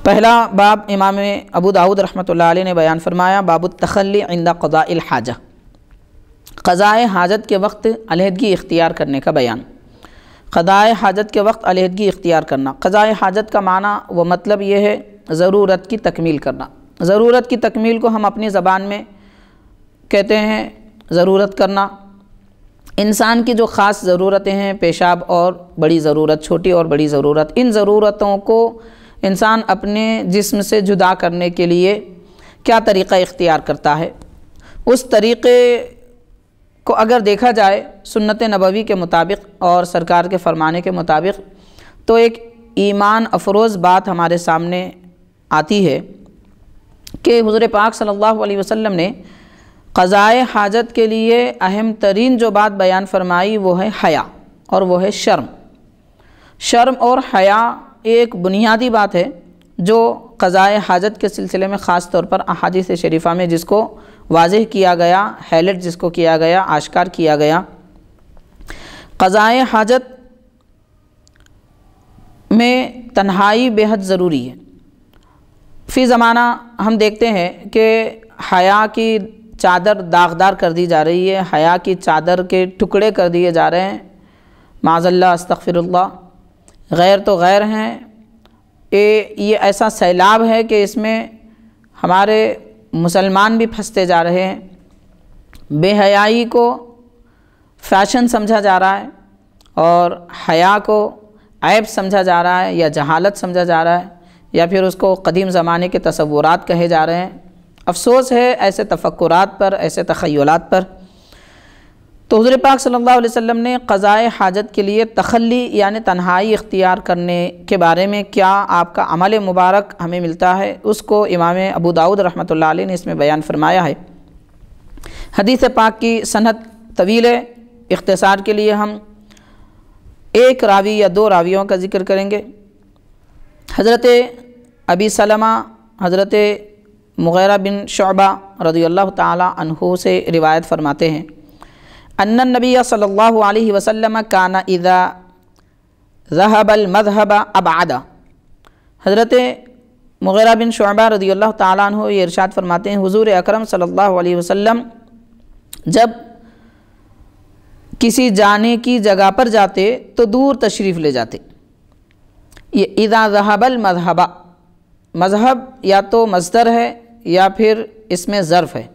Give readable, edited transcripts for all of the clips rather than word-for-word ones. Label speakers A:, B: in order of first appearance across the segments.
A: پہلا باب امام ابو داؤد رحمۃ اللہ علیہ نے بیان فرمایا، باب التخلی عند قضاء الحاجہ، قضاء حاجت کے وقت علیحدگی اختیار کرنے کا بیان۔ قضاء حاجت کے وقت علیحدگی اختیار کرنا، قضاء حاجت کا معنی و مطلب یہ ہے ضرورت کی تکمیل کرنا۔ ضرورت کی تکمیل کو ہم اپنی زبان میں کہتے ہیں ضرورت کرنا۔ انسان کی جو خاص ضرورتیں ہیں، پیشاب اور بڑی ضرورت، چھوٹی اور بڑی ضرورت، ان ضرورتوں کو انسان اپنے جسم سے جدا کرنے کے لیے کیا طریقہ اختیار کرتا ہے، اس طریقے کو اگر دیکھا جائے سنت نبوی کے مطابق اور سرکار کے فرمانے کے مطابق، تو ایک ایمان افروز بات ہمارے سامنے آتی ہے کہ حضور پاک صلی اللہ علیہ وسلم نے قضاء حاجت کے لیے اہم ترین جو بات بیان فرمائی وہ ہے حیا، اور وہ ہے شرم۔ شرم اور حیا ایک بنیادی بات ہے جو قضاء حاجت کے سلسلے میں خاص طور پر احادیث شریفہ میں جس کو واضح کیا گیا، ہائلائٹ جس کو کیا گیا، آشکار کیا گیا۔ قضاء حاجت میں تنہائی بے حد ضروری ہے۔ فی زمانہ ہم دیکھتے ہیں کہ حیا کی چادر داغدار کر دی جا رہی ہے، حیا کی چادر کے ٹکڑے کر دیے جا رہے ہیں، معاذ اللہ استغفر اللہ۔ غیر تو غیر ہیں، یہ ایسا سیلاب ہے کہ اس میں ہمارے مسلمان بھی پھنستے جا رہے ہیں۔ بے حیائی کو فیشن سمجھا جا رہا ہے اور حیا کو عیب سمجھا جا رہا ہے، یا جہالت سمجھا جا رہا ہے، یا پھر اس کو قدیم زمانے کے تصورات کہے جا رہے ہیں۔ افسوس ہے ایسے تفکرات پر، ایسے تخیلات پر۔ تو حضور پاک صلی اللہ علیہ وسلم نے قضاء حاجت کے لیے تخلی یعنی تنہائی اختیار کرنے کے بارے میں کیا آپ کا عمل مبارک ہمیں ملتا ہے، اس کو امام ابو داؤد رحمۃ اللہ علیہ نے اس میں بیان فرمایا ہے۔ حدیث پاک کی سند طویل ہے، اختصار کے لیے ہم ایک راوی یا دو راویوں کا ذکر کریں گے۔ حضرت ابی سلمہ حضرت مغیرہ بن شعبہ رضی اللہ تعالی عنہ سے روایت فرماتے ہیں، ان النبی صلی اللہ علیہ وسلم کان اذا ذهب المذهب ابعد۔ حضرت مغیرہ بن شعبہ رضی اللہ تعالیٰ عنہ یہ ارشاد فرماتے ہیں، حضور اکرم صلی اللہ علیہ وسلم جب کسی جانے کی جگہ پر جاتے تو دور تشریف لے جاتے۔ یہ اذا ذهب المذهب، مذہب یا تو مصدر ہے یا پھر اس میں ظرف ہے۔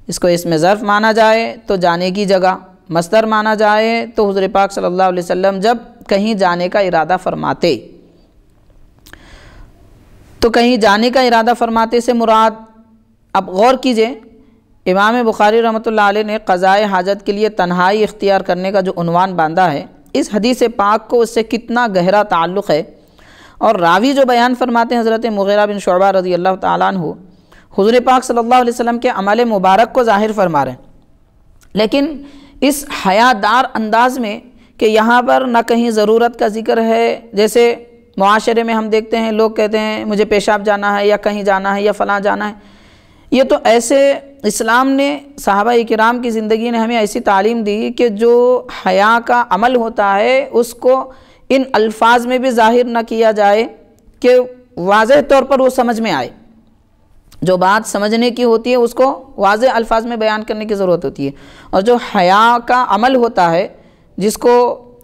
A: اس کو اس میں ظرف مانا جائے تو جانے کی جگہ، مصدر مانا جائے تو حضور پاک صلی اللہ علیہ وسلم جب کہیں جانے کا ارادہ فرماتے، تو کہیں جانے کا ارادہ فرماتے سے مراد، اب غور کیجئے، امام بخاری رحمۃ اللہ علیہ نے قضاء حاجت کے لیے تنہائی اختیار کرنے کا جو عنوان باندھا ہے، اس حدیث پاک کو اس سے کتنا گہرا تعلق ہے۔ اور راوی جو بیان فرماتے ہیں حضرت مغیرہ بن شعبہ رضی اللہ تعالیٰ عنہ، حضور پاک صلی اللہ علیہ وسلم کے عمل مبارک کو ظاہر فرما رہے ہیں، لیکن اس حیادار انداز میں کہ یہاں پر نہ کہیں ضرورت کا ذکر ہے، جیسے معاشرے میں ہم دیکھتے ہیں لوگ کہتے ہیں مجھے پیشاب جانا ہے یا کہیں جانا ہے یا فلاں جانا ہے، یہ تو ایسے اسلام نے، صحابہ کرام کی زندگی نے ہمیں ایسی تعلیم دی کہ جو حیا کا عمل ہوتا ہے اس کو ان الفاظ میں بھی ظاہر نہ کیا جائے کہ واضح طور پر وہ سمجھ میں آئے۔ جو بات سمجھنے کی ہوتی ہے اس کو واضح الفاظ میں بیان کرنے کی ضرورت ہوتی ہے، اور جو حیا کا عمل ہوتا ہے جس کو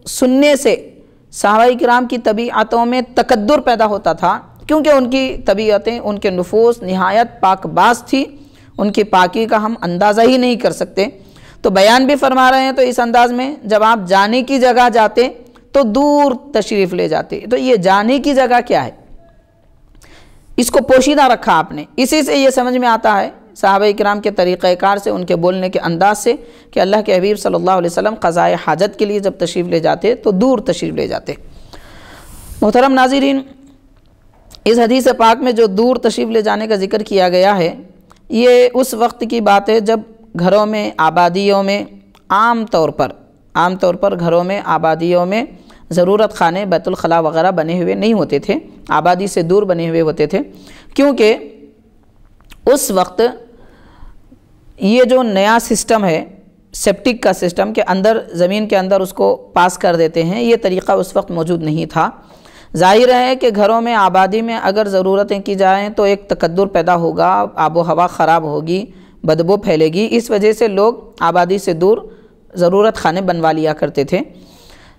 A: سننے سے صحابہ کرام کی طبیعتوں میں تکدر پیدا ہوتا تھا، کیونکہ ان کی طبیعتیں، ان کے نفوس نہایت پاک باز تھی، ان کی پاکی کا ہم اندازہ ہی نہیں کر سکتے۔ تو بیان بھی فرما رہے ہیں تو اس انداز میں جب آپ جانے کی جگہ جاتے تو دور تشریف لے جاتے، تو یہ جانے کی جگہ کیا ہے، اس کو پوشیدہ رکھا آپ نے۔ اسی سے یہ سمجھ میں آتا ہے صحابہ کرام کے طریقہ کار سے، ان کے بولنے کے انداز سے، کہ اللہ کے حبیب صلی اللہ علیہ وسلم قضاء حاجت کے لیے جب تشریف لے جاتے تو دور تشریف لے جاتے۔ محترم ناظرین، اس حدیث پاک میں جو دور تشریف لے جانے کا ذکر کیا گیا ہے، یہ اس وقت کی بات ہے جب گھروں میں، آبادیوں میں عام طور پر گھروں میں، آبادیوں میں ضرورت خانے، بیت الخلاء وغیرہ بنے ہوئے نہیں ہوتے تھے، آبادی سے دور بنے ہوئے ہوتے تھے، کیونکہ اس وقت یہ جو نیا سسٹم ہے، سیپٹک کا سسٹم، کہ اندر زمین کے اندر اس کو پاس کر دیتے ہیں، یہ طریقہ اس وقت موجود نہیں تھا۔ ظاہر ہے کہ گھروں میں آبادی میں اگر ضرورتیں کی جائیں تو ایک تکدر پیدا ہوگا، آب و ہوا خراب ہوگی، بدبو پھیلے گی، اس وجہ سے لوگ آبادی سے دور ضرورت خانے بنوا لیا کرتے تھے۔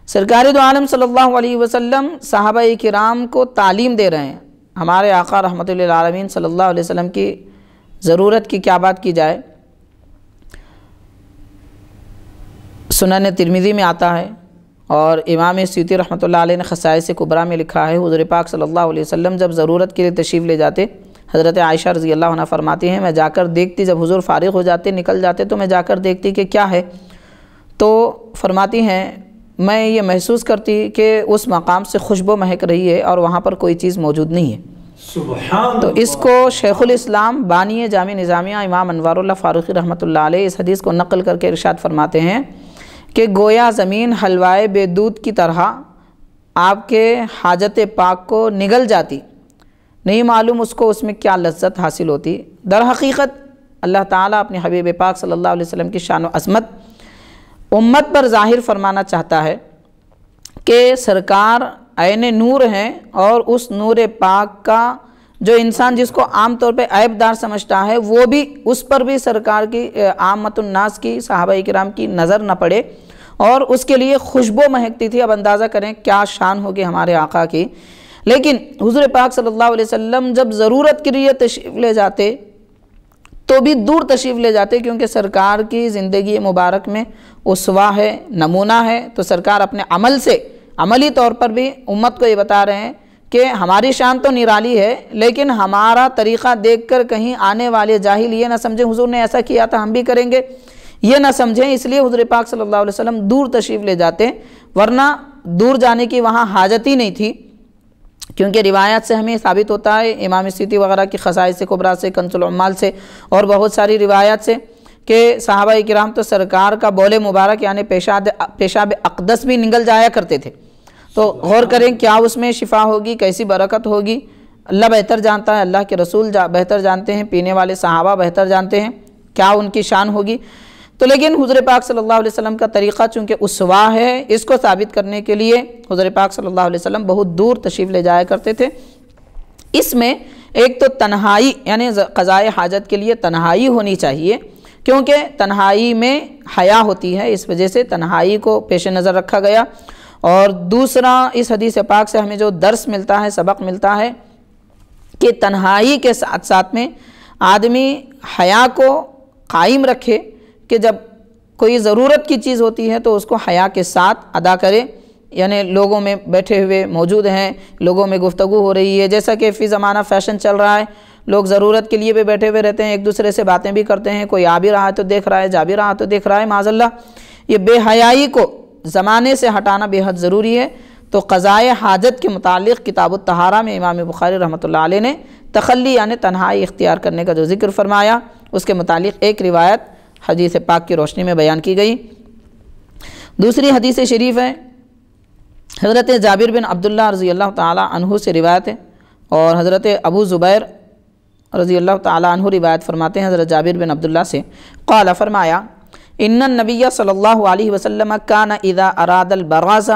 A: سرکار دو عالم صلی اللہ علیہ وسلم صحابہ کرام کو تعلیم دے رہے ہیں۔ ہمارے آقا رحمۃ للعالمین صلی اللہ علیہ وسلم کی ضرورت کی کیا بات کی جائے، سنن ترمذی میں آتا ہے اور امام سیوطی رحمۃ اللہ علیہ نے خصائص کبریٰ میں لکھا ہے، حضور پاک صلی اللہ علیہ وسلم جب ضرورت کے لیے تشریف لے جاتے، حضرت عائشہ رضی اللہ عنہ فرماتی ہیں میں جا کر دیکھتی، جب حضور فارغ ہو جاتے نکل جاتے تو میں جا کر دیکھتی کہ کیا ہے، تو فرماتی ہیں میں یہ محسوس کرتی کہ اس مقام سے خوشبو مہک رہی ہے اور وہاں پر کوئی چیز موجود نہیں ہے۔
B: سبحان
A: تو اس کو شیخ الاسلام بانی جامع نظامیہ امام انوار اللہ فاروقی رحمۃ اللہ علیہ اس حدیث کو نقل کر کے ارشاد فرماتے ہیں کہ گویا زمین حلوائے بے دودھ کی طرح آپ کے حاجت پاک کو نگل جاتی، نہیں معلوم اس کو اس میں کیا لذت حاصل ہوتی۔ در حقیقت اللہ تعالیٰ اپنے حبیب پاک صلی اللہ علیہ وسلم کی شان و عظمت امت پر ظاہر فرمانا چاہتا ہے کہ سرکار عین نور ہیں، اور اس نور پاک کا جو انسان جس کو عام طور پہ عیب دار سمجھتا ہے وہ بھی اس پر بھی سرکار کی عامت الناس کی صحابہ کرام کی نظر نہ پڑے اور اس کے لیے خوشبو مہکتی تھی۔ اب اندازہ کریں کیا شان ہوگی ہمارے آقا کی۔ لیکن حضور پاک صلی اللہ علیہ وسلم جب ضرورت کے لیے تشریف لے جاتے تو بھی دور تشریف لے جاتے، کیونکہ سرکار کی زندگی مبارک میں اسوہ ہے، نمونہ ہے، تو سرکار اپنے عمل سے عملی طور پر بھی امت کو یہ بتا رہے ہیں کہ ہماری شان تو نرالی ہے، لیکن ہمارا طریقہ دیکھ کر کہیں آنے والے جاہل یہ نہ سمجھیں حضور نے ایسا کیا تھا ہم بھی کریں گے، یہ نہ سمجھیں، اس لیے حضور پاک صلی اللہ علیہ وسلم دور تشریف لے جاتے، ورنہ دور جانے کی وہاں حاجت ہی نہیں تھی، کیونکہ روایات سے ہمیں ثابت ہوتا ہے، امام سیوطی وغیرہ کی خصائص کبریٰ سے، کنز العمال سے اور بہت ساری روایات سے، کہ صحابہ کرام تو سرکار کا بول مبارک یعنی پیشاب اقدس بھی نگل جایا کرتے تھے۔ تو غور کریں کیا اس میں شفا ہوگی، کیسی برکت ہوگی، اللہ بہتر جانتا ہے، اللہ کے رسول بہتر جانتے ہیں، پینے والے صحابہ بہتر جانتے ہیں کیا ان کی شان ہوگی۔ تو لیکن حضور پاک صلی اللہ علیہ وسلم کا طریقہ چونکہ اسوہ ہے، اس کو ثابت کرنے کے لیے حضور پاک صلی اللہ علیہ وسلم بہت دور تشریف لے جایا کرتے تھے۔ اس میں ایک تو تنہائی یعنی قضائے حاجت کے لیے تنہائی ہونی چاہیے، کیونکہ تنہائی میں حیا ہوتی ہے، اس وجہ سے تنہائی کو پیش نظر رکھا گیا۔ اور دوسرا اس حدیث پاک سے ہمیں جو درس ملتا ہے، سبق ملتا ہے کہ تنہائی کے ساتھ ساتھ میں آدمی حیا کو قائم رکھے، کہ جب کوئی ضرورت کی چیز ہوتی ہے تو اس کو حیا کے ساتھ ادا کرے، یعنی لوگوں میں بیٹھے ہوئے موجود ہیں، لوگوں میں گفتگو ہو رہی ہے، جیسا کہ فی زمانہ فیشن چل رہا ہے، لوگ ضرورت کے لیے بھی بیٹھے ہوئے رہتے ہیں، ایک دوسرے سے باتیں بھی کرتے ہیں، کوئی آ بھی رہا ہے تو دیکھ رہا ہے، جا بھی رہا تو دیکھ رہا ہے، معاذ اللہ۔ یہ بے حیائی کو زمانے سے ہٹانا بے حد ضروری ہے۔ تو قضائے حاجت کے متعلق کتاب الطہارہ میں امام بخاری رحمۃ اللہ علیہ نے تخلی یعنی تنہائی اختیار کرنے کا جو ذکر فرمایا، اس کے متعلق ایک روایت حدیث پاک کی روشنی میں بیان کی گئی۔ دوسری حدیث شریف ہے حضرت جابر بن عبداللہ رضی اللہ تعالی عنہ سے روایت ہے، اور حضرت ابو زبیر رضی اللہ تعالی عنہ روایت فرماتے ہیں حضرت جابر بن عبداللہ سے، قال فرمایا ان النبی صلی اللہ علیہ وسلم کان اذا اراد البراز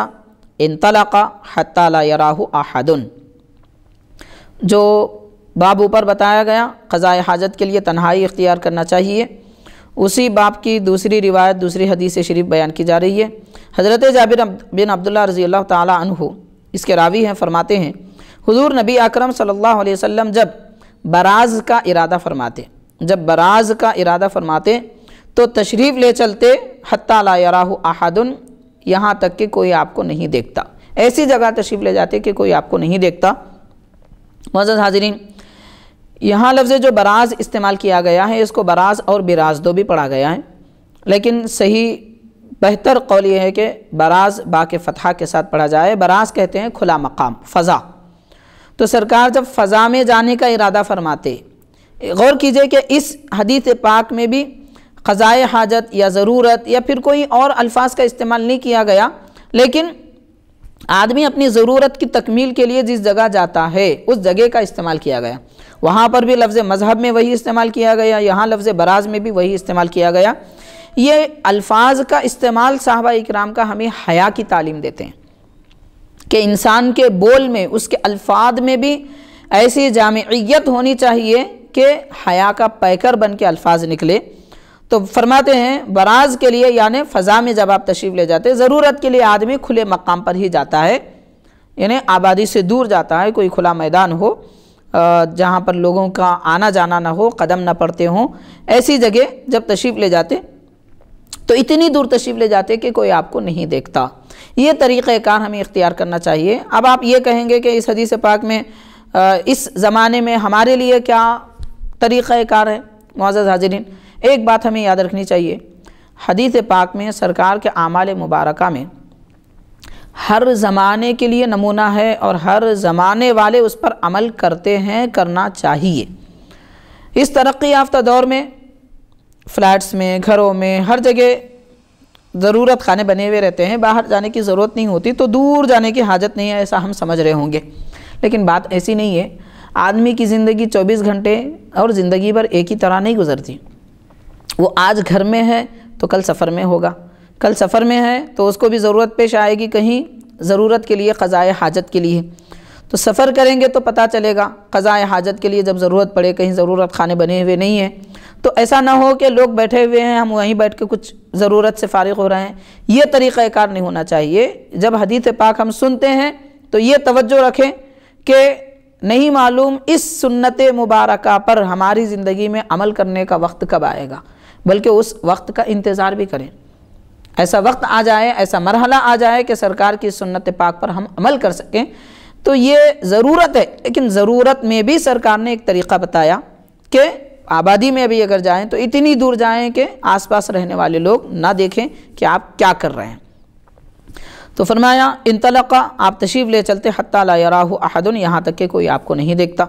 A: انطلق حتی لا یراہ احد۔ جو باب اوپر بتایا گیا قضائے حاجت کے لیے تنہائی اختیار کرنا چاہیے، اسی باب کی دوسری روایت دوسری حدیث شریف بیان کی جا رہی ہے۔ حضرت جابر بن عبداللہ رضی اللہ تعالی عنہ اس کے راوی ہیں، فرماتے ہیں حضور نبی اکرم صلی اللہ علیہ وسلم جب براز کا ارادہ فرماتے تو تشریف لے چلتے حتی لا یراہ احد، یہاں تک کہ کوئی آپ کو نہیں دیکھتا، ایسی جگہ تشریف لے جاتے کہ کوئی آپ کو نہیں دیکھتا۔ معزز حاضرین، یہاں لفظ جو براز استعمال کیا گیا ہے اس کو براز اور براز دو بھی پڑھا گیا ہے، لیکن صحیح بہتر قول یہ ہے کہ براز با کے فتحہ کے ساتھ پڑھا جائے۔ براز کہتے ہیں کھلا مقام، فضا۔ تو سرکار جب فضا میں جانے کا ارادہ فرماتے، غور کیجئے کہ اس حدیث پاک میں بھی قضائے حاجت یا ضرورت یا پھر کوئی اور الفاظ کا استعمال نہیں کیا گیا، لیکن آدمی اپنی ضرورت کی تکمیل کے لیے جس جگہ جاتا ہے اس جگہ کا استعمال کیا گیا۔ وہاں پر بھی لفظ مذہب میں وہی استعمال کیا گیا، یہاں لفظ براز میں بھی وہی استعمال کیا گیا۔ یہ الفاظ کا استعمال صحابہ اکرام کا ہمیں حیا کی تعلیم دیتے ہیں۔ کہ انسان کے بول میں، اس کے الفاظ میں بھی ایسی جامعیت ہونی چاہیے کہ حیا کا پیکر بن کے الفاظ نکلے۔ تو فرماتے ہیں براز کے لیے یعنی فضا میں جب آپ تشریف لے جاتے، ضرورت کے لیے آدمی کھلے مقام پر ہی جاتا ہے، یعنی آبادی سے دور جاتا ہے، کوئی کھلا میدان ہو جہاں پر لوگوں کا آنا جانا نہ ہو، قدم نہ پڑتے ہوں، ایسی جگہ جب تشریف لے جاتے تو اتنی دور تشریف لے جاتے کہ کوئی آپ کو نہیں دیکھتا۔ یہ طریقہ کار ہمیں اختیار کرنا چاہیے۔ اب آپ یہ کہیں گے کہ اس حدیث پاک میں اس زمانے میں ہمارے لیے کیا طریقہ کار ہے؟ معزز حاضرین، ایک بات ہمیں یاد رکھنی چاہیے، حدیث پاک میں سرکار کے اعمال مبارکہ میں ہر زمانے کے لیے نمونہ ہے اور ہر زمانے والے اس پر عمل کرتے ہیں، کرنا چاہیے۔ اس ترقی یافتہ دور میں فلیٹس میں، گھروں میں، ہر جگہ ضرورت خانے بنے ہوئے رہتے ہیں، باہر جانے کی ضرورت نہیں ہوتی، تو دور جانے کی حاجت نہیں ہے، ایسا ہم سمجھ رہے ہوں گے، لیکن بات ایسی نہیں ہے۔ آدمی کی زندگی 24 گھنٹے اور زندگی بھر ایک ہی طرح نہیں گزرتی۔ وہ آج گھر میں ہے تو کل سفر میں ہوگا، کل سفر میں ہے تو اس کو بھی ضرورت پیش آئے گی کہیں ضرورت کے لیے، قضائے حاجت کے لیے، تو سفر کریں گے تو پتہ چلے گا قضائے حاجت کے لیے جب ضرورت پڑے، کہیں ضرورت خانے بنے ہوئے نہیں ہیں، تو ایسا نہ ہو کہ لوگ بیٹھے ہوئے ہیں، ہم وہیں بیٹھ کے کچھ ضرورت سے فارغ ہو رہے ہیں، یہ طریقہ کار نہیں ہونا چاہیے۔ جب حدیث پاک ہم سنتے ہیں تو یہ توجہ رکھیں کہ نہیں معلوم اس سنت مبارکہ پر ہماری زندگی میں عمل کرنے کا وقت کب آئے گا، بلکہ اس وقت کا انتظار بھی کریں۔ ایسا وقت آ جائے، ایسا مرحلہ آ جائے کہ سرکار کی سنت پاک پر ہم عمل کر سکیں، تو یہ ضرورت ہے۔ لیکن ضرورت میں بھی سرکار نے ایک طریقہ بتایا کہ آبادی میں بھی اگر جائیں تو اتنی دور جائیں کہ آس پاس رہنے والے لوگ نہ دیکھیں کہ آپ کیا کر رہے ہیں۔ تو فرمایا انطلقا، آپ تشریف لے چلتے حتی لا یراہ احد، یہاں تک کہ کوئی آپ کو نہیں دیکھتا۔